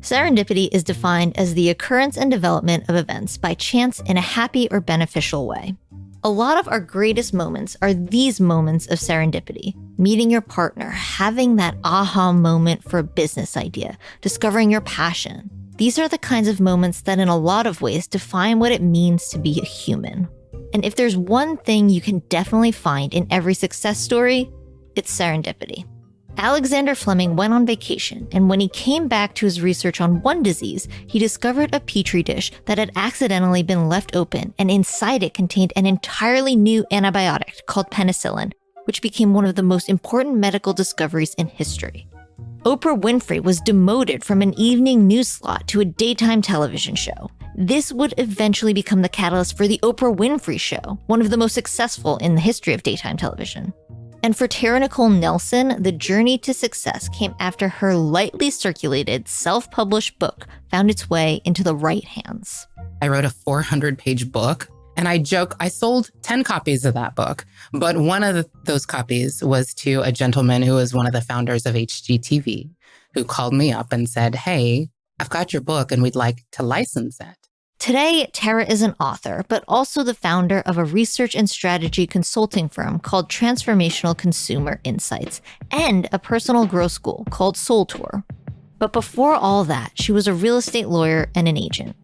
Serendipity is defined as the occurrence and development of events by chance in a happy or beneficial way. A lot of our greatest moments are these moments of serendipity. Meeting your partner, having that aha moment for a business idea, discovering your passion. These are the kinds of moments that in a lot of ways define what it means to be a human. And if there's one thing you can definitely find in every success story, it's serendipity. Alexander Fleming went on vacation, and when he came back to his research on one disease, he discovered a petri dish that had accidentally been left open, and inside it contained an entirely new antibiotic called penicillin, which became one of the most important medical discoveries in history. Oprah Winfrey was demoted from an evening news slot to a daytime television show. This would eventually become the catalyst for the Oprah Winfrey Show, one of the most successful in the history of daytime television. And for Tara-Nicholle Nelson, the journey to success came after her lightly circulated, self-published book found its way into the right hands. I wrote a 400-page book, and I joke, I sold 10 copies of that book, but one of those copies was to a gentleman who was one of the founders of HGTV, who called me up and said, "Hey, I've got your book and we'd like to license it." Today, Tara is an author, but also the founder of a research and strategy consulting firm called Transformational Consumer Insights and a personal growth school called SoulTour. But before all that, she was a real estate lawyer and an agent.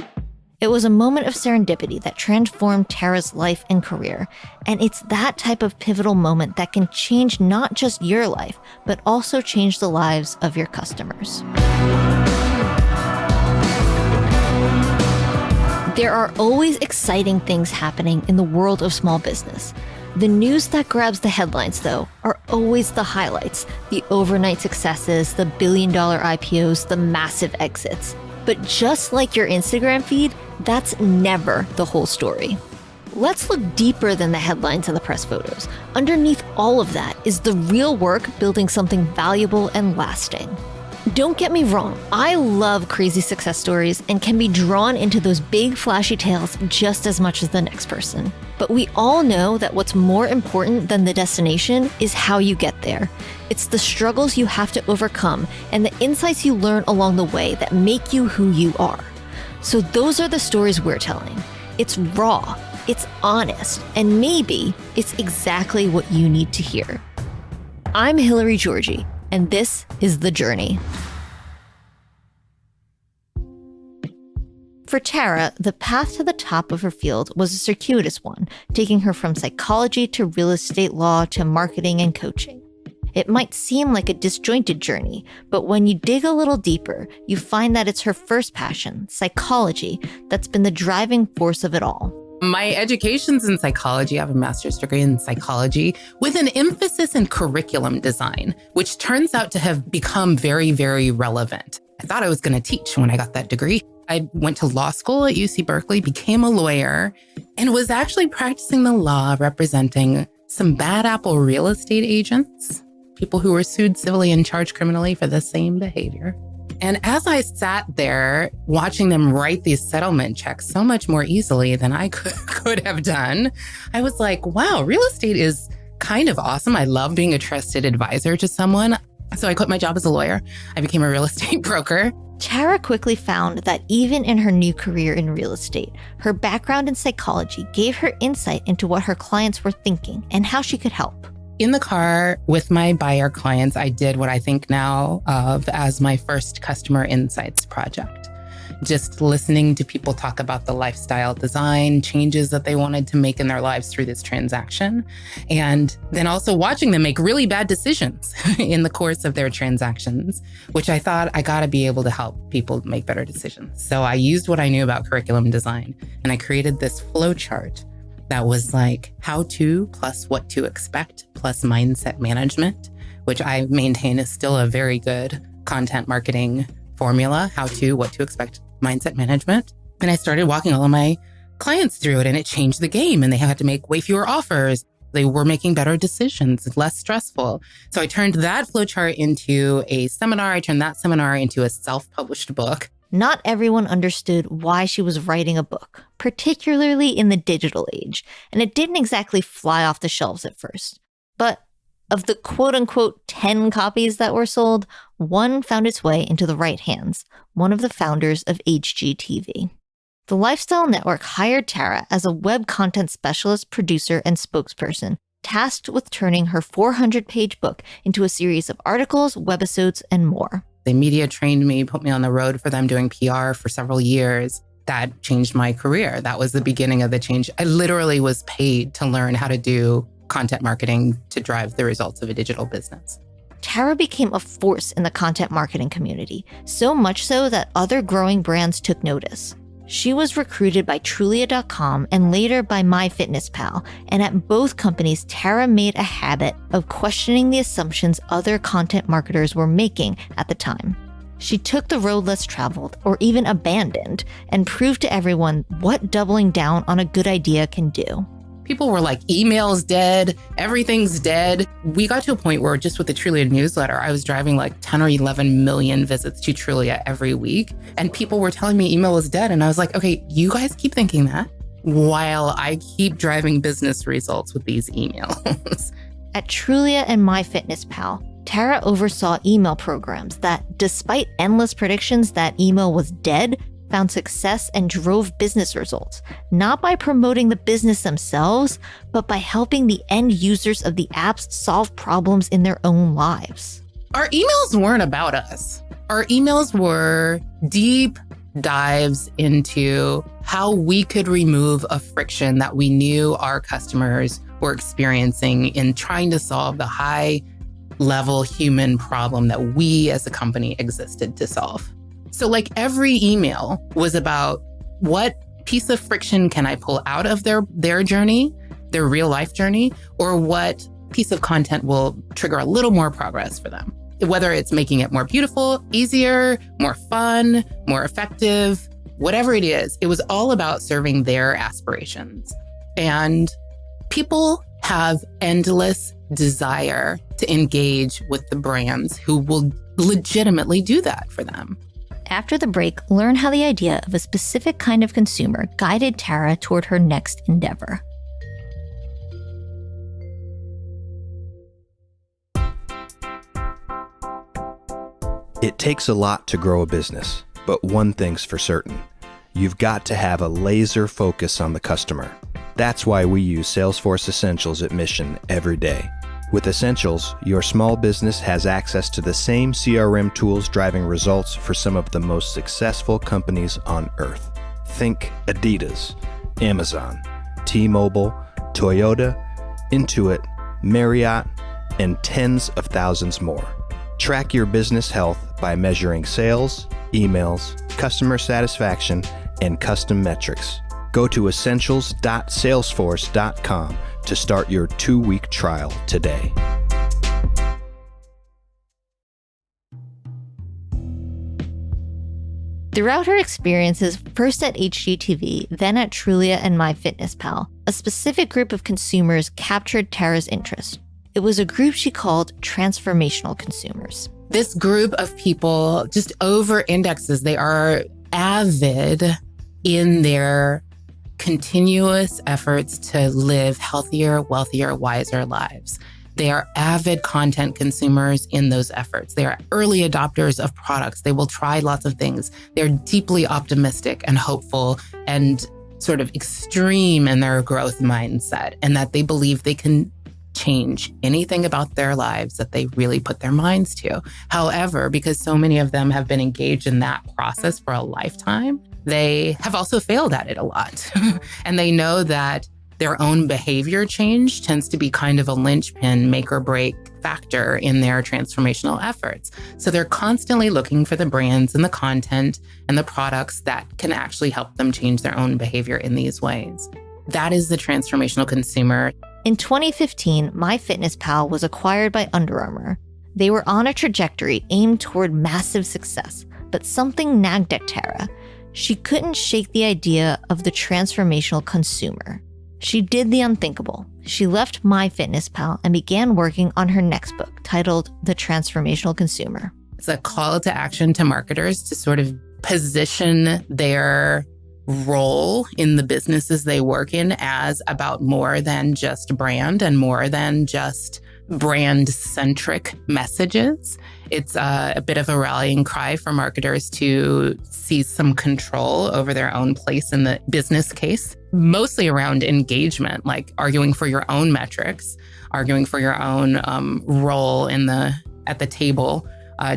It was a moment of serendipity that transformed Tara's life and career, and it's that type of pivotal moment that can change not just your life, but also change the lives of your customers. There are always exciting things happening in the world of small business. The news that grabs the headlines, though, are always the highlights, the overnight successes, the billion-dollar IPOs, the massive exits. But just like your Instagram feed, that's never the whole story. Let's look deeper than the headlines and the press photos. Underneath all of that is the real work building something valuable and lasting. Don't get me wrong, I love crazy success stories and can be drawn into those big flashy tales just as much as the next person. But we all know that what's more important than the destination is how you get there. It's the struggles you have to overcome and the insights you learn along the way that make you who you are. So those are the stories we're telling. It's raw, it's honest, and maybe it's exactly what you need to hear. I'm Hillary Georgie, and this is The Journey. For Tara, the path to the top of her field was a circuitous one, taking her from psychology to real estate law to marketing and coaching. It might seem like a disjointed journey, but when you dig a little deeper, you find that it's her first passion, psychology, that's been the driving force of it all. My education's in psychology. I have a master's degree in psychology with an emphasis in curriculum design, which turns out to have become very, very relevant. I thought I was going to teach when I got that degree. I went to law school at UC Berkeley, became a lawyer, and was actually practicing the law representing some bad apple real estate agents, people who were sued civilly and charged criminally for the same behavior. And as I sat there watching them write these settlement checks so much more easily than I could have done, I was like, wow, real estate is kind of awesome. I love being a trusted advisor to someone. So I quit my job as a lawyer. I became a real estate broker. Tara quickly found that even in her new career in real estate, her background in psychology gave her insight into what her clients were thinking and how she could help. In the car with my buyer clients, I did what I think now of as my first customer insights project. Just listening to people talk about the lifestyle design changes that they wanted to make in their lives through this transaction. And then also watching them make really bad decisions in the course of their transactions, which I thought I got to be able to help people make better decisions. So I used what I knew about curriculum design and I created this flow chart that was like how to plus what to expect plus mindset management, which I maintain is still a very good content marketing formula, how to, what to expect, mindset management. And I started walking all of my clients through it and it changed the game and they had to make way fewer offers. They were making better decisions, less stressful. So I turned that flowchart into a seminar. I turned that seminar into a self-published book. Not everyone understood why she was writing a book, particularly in the digital age, and it didn't exactly fly off the shelves at first. But of the quote-unquote 10 copies that were sold, one found its way into the right hands, one of the founders of HGTV. The Lifestyle Network hired Tara as a web content specialist, producer, and spokesperson, tasked with turning her 400-page book into a series of articles, webisodes, and more. The media trained me, put me on the road for them doing PR for several years. That changed my career. That was the beginning of the change. I literally was paid to learn how to do content marketing to drive the results of a digital business. Tara became a force in the content marketing community, so much so that other growing brands took notice. She was recruited by Trulia.com and later by MyFitnessPal, and at both companies, Tara made a habit of questioning the assumptions other content marketers were making at the time. She took the road less traveled, or even abandoned, and proved to everyone what doubling down on a good idea can do. People were like, email's dead, everything's dead. We got to a point where just with the Trulia newsletter, I was driving like 10 or 11 million visits to Trulia every week. And people were telling me email was dead. And I was like, okay, you guys keep thinking that while I keep driving business results with these emails. At Trulia and MyFitnessPal, Tara oversaw email programs that, despite endless predictions that email was dead, found success and drove business results, not by promoting the business themselves, but by helping the end users of the apps solve problems in their own lives. Our emails weren't about us. Our emails were deep dives into how we could remove a friction that we knew our customers were experiencing in trying to solve the high-level human problem that we as a company existed to solve. So like every email was about what piece of friction can I pull out of their journey, their real life journey, or what piece of content will trigger a little more progress for them. Whether it's making it more beautiful, easier, more fun, more effective, whatever it is, it was all about serving their aspirations. And people have endless desire to engage with the brands who will legitimately do that for them. After the break, learn how the idea of a specific kind of consumer guided Tara toward her next endeavor. It takes a lot to grow a business, but one thing's for certain. You've got to have a laser focus on the customer. That's why we use Salesforce Essentials at Mission every day. With Essentials, your small business has access to the same CRM tools driving results for some of the most successful companies on earth. Think Adidas, Amazon, T-Mobile, Toyota, Intuit, Marriott, and tens of thousands more. Track your business health by measuring sales, emails, customer satisfaction, and custom metrics. Go to essentials.salesforce.com to start your 2-week trial today. Throughout her experiences, first at HGTV, then at Trulia and MyFitnessPal, a specific group of consumers captured Tara's interest. It was a group she called Transformational Consumers. This group of people just over-indexes. They are avid in their continuous efforts to live healthier, wealthier, wiser lives. They are avid content consumers in those efforts. They are early adopters of products. They will try lots of things. They're deeply optimistic and hopeful and sort of extreme in their growth mindset, and that they believe they can change anything about their lives that they really put their minds to. However, because so many of them have been engaged in that process for a lifetime, they have also failed at it a lot. And they know that their own behavior change tends to be kind of a linchpin, make or break factor in their transformational efforts. So they're constantly looking for the brands and the content and the products that can actually help them change their own behavior in these ways. That is the transformational consumer. In 2015, MyFitnessPal was acquired by Under Armour. They were on a trajectory aimed toward massive success, but something nagged at Tara. She couldn't shake the idea of the transformational consumer. She did the unthinkable. She left MyFitnessPal and began working on her next book, titled The Transformational Consumer. It's a call to action to marketers to sort of position their role in the businesses they work in as about more than just brand and more than just brand-centric messages. It's a bit of a rallying cry for marketers to seize some control over their own place in the business case, mostly around engagement, like arguing for your own metrics, arguing for your own role at the table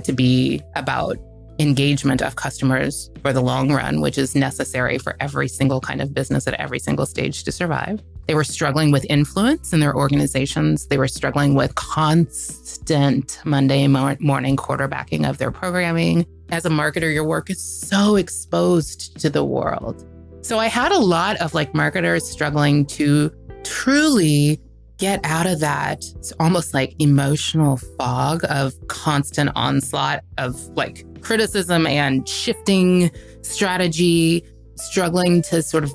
to be about engagement of customers for the long run, which is necessary for every single kind of business at every single stage to survive. They were struggling with influence in their organizations. They were struggling with constant Monday morning quarterbacking of their programming. As a marketer, your work is so exposed to the world. So I had a lot of marketers struggling to truly get out of that. It's almost like emotional fog of constant onslaught of criticism and shifting strategy, struggling to sort of,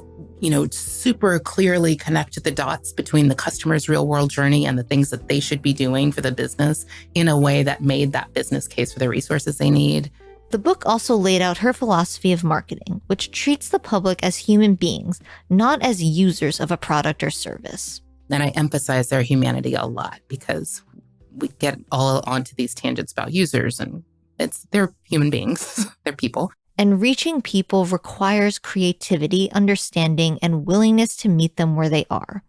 super clearly connect the dots between the customer's real world journey and the things that they should be doing for the business in a way that made that business case for the resources they need. The book also laid out her philosophy of marketing, which treats the public as human beings, not as users of a product or service. And I emphasize their humanity a lot because we get all onto these tangents about users and they're human beings, they're people. And reaching people requires creativity, understanding, and willingness to meet them where they are.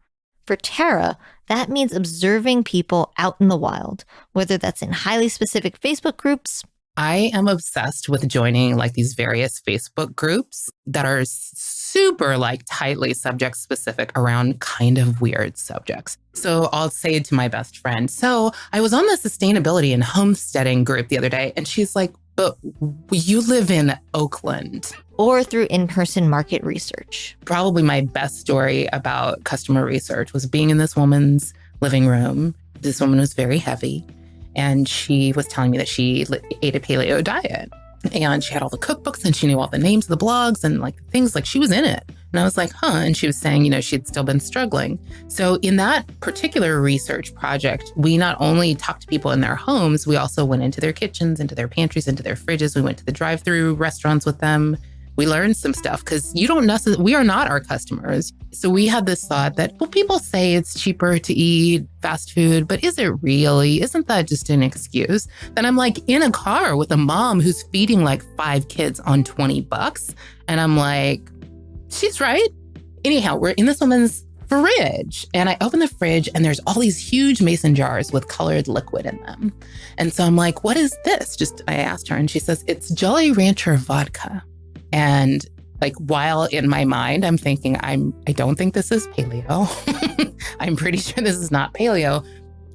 For Tara, that means observing people out in the wild, whether that's in highly specific Facebook groups. I am obsessed with joining these various Facebook groups that are super tightly subject specific around kind of weird subjects. So I'll say to my best friend, so I was on the sustainability and homesteading group the other day, and she's like, but you live in Oakland. Or through in-person market research. Probably my best story about customer research was being in this woman's living room. This woman was very heavy. And she was telling me that she ate a paleo diet. And she had all the cookbooks and she knew all the names of the blogs and things she was in it. And I was like, huh. And she was saying, she'd still been struggling. So in that particular research project, we not only talked to people in their homes, we also went into their kitchens, into their pantries, into their fridges. We went to the drive-through restaurants with them. We learned some stuff because we are not our customers. So we had this thought that, well, people say it's cheaper to eat fast food, but is it really? Isn't that just an excuse? Then I'm in a car with a mom who's feeding 5 kids on $20. And I'm like, she's right. Anyhow, we're in this woman's fridge and I open the fridge and there's all these huge mason jars with colored liquid in them. And so I'm like, what is this? I asked her and she says, it's Jolly Rancher vodka. And while in my mind, I'm thinking, I don't think this is paleo. I'm pretty sure this is not paleo.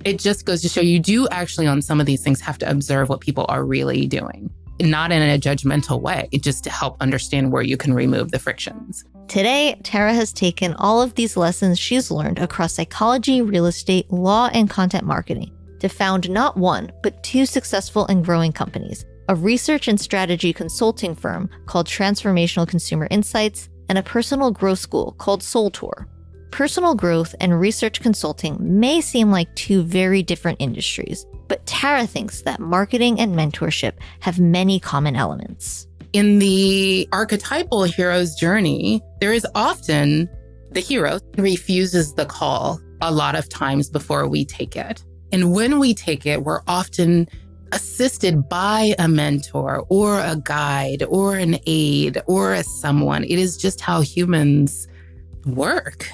It just goes to show you do actually on some of these things have to observe what people are really doing, not in a judgmental way, just to help understand where you can remove the frictions. Today, Tara has taken all of these lessons she's learned across psychology, real estate, law, and content marketing to found not one, but 2 successful and growing companies. A research and strategy consulting firm called Transformational Consumer Insights, and a personal growth school called SoulTour. Personal growth and research consulting may seem like 2 very different industries, but Tara thinks that marketing and mentorship have many common elements. In the archetypal hero's journey, there is often the hero refuses the call a lot of times before we take it. And when we take it, we're often assisted by a mentor or a guide or an aide or a someone. It is just how humans work.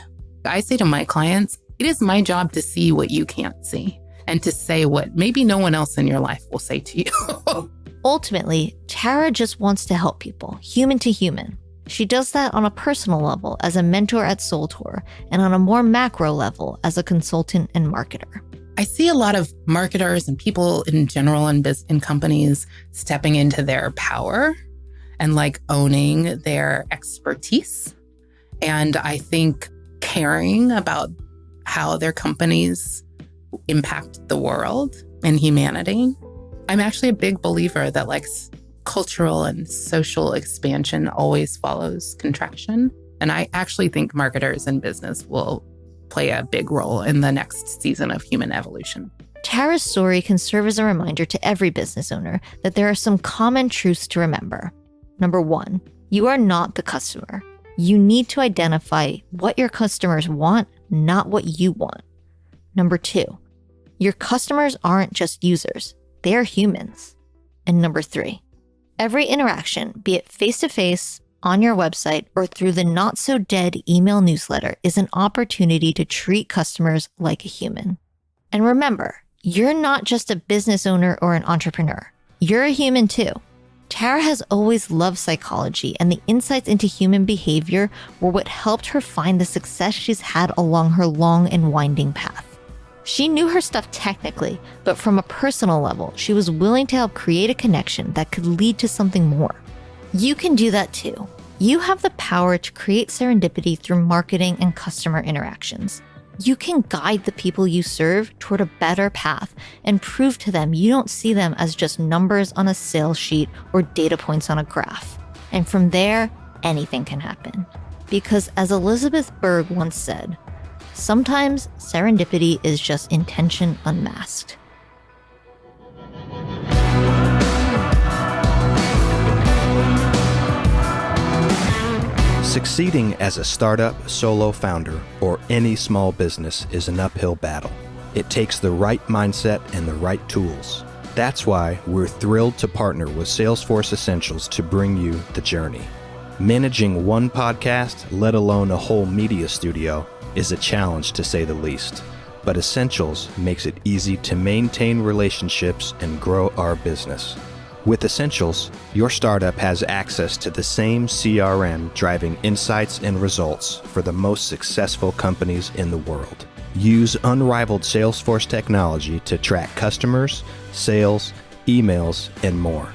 I say to my clients, it is my job to see what you can't see and to say what maybe no one else in your life will say to you. Ultimately, Tara just wants to help people, human to human. She does that on a personal level as a mentor at SoulTour and on a more macro level as a consultant and marketer. I see a lot of marketers and people in general in companies stepping into their power and owning their expertise. And I think caring about how their companies impact the world and humanity. I'm actually a big believer that cultural and social expansion always follows contraction. And I actually think marketers in business will play a big role in the next season of human evolution. Tara's story can serve as a reminder to every business owner that there are some common truths to remember. Number 1, you are not the customer. You need to identify what your customers want, not what you want. Number 2, Your customers aren't just users, they're humans. And number 3, every interaction, be it face-to-face, on your website, or through the not-so-dead email newsletter, is an opportunity to treat customers like a human. And remember, you're not just a business owner or an entrepreneur. You're a human too. Tara has always loved psychology, and the insights into human behavior were what helped her find the success she's had along her long and winding path. She knew her stuff technically, but from a personal level, she was willing to help create a connection that could lead to something more. You can do that too. You have the power to create serendipity through marketing and customer interactions. You can guide the people you serve toward a better path and prove to them you don't see them as just numbers on a sales sheet or data points on a graph. And from there, anything can happen. Because as Elizabeth Berg once said, sometimes serendipity is just intention unmasked. Succeeding as a startup, solo founder, or any small business is an uphill battle. It takes the right mindset and the right tools. That's why we're thrilled to partner with Salesforce Essentials to bring you the journey. Managing one podcast, let alone a whole media studio, is a challenge to say the least. But Essentials makes it easy to maintain relationships and grow our business. With Essentials, your startup has access to the same CRM driving insights and results for the most successful companies in the world. Use unrivaled Salesforce technology to track customers, sales, emails, and more.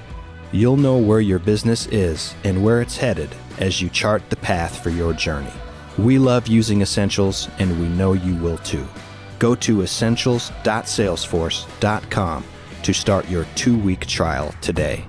You'll know where your business is and where it's headed as you chart the path for your journey. We love using Essentials, and we know you will too. Go to essentials.salesforce.com to start your 2-week trial today.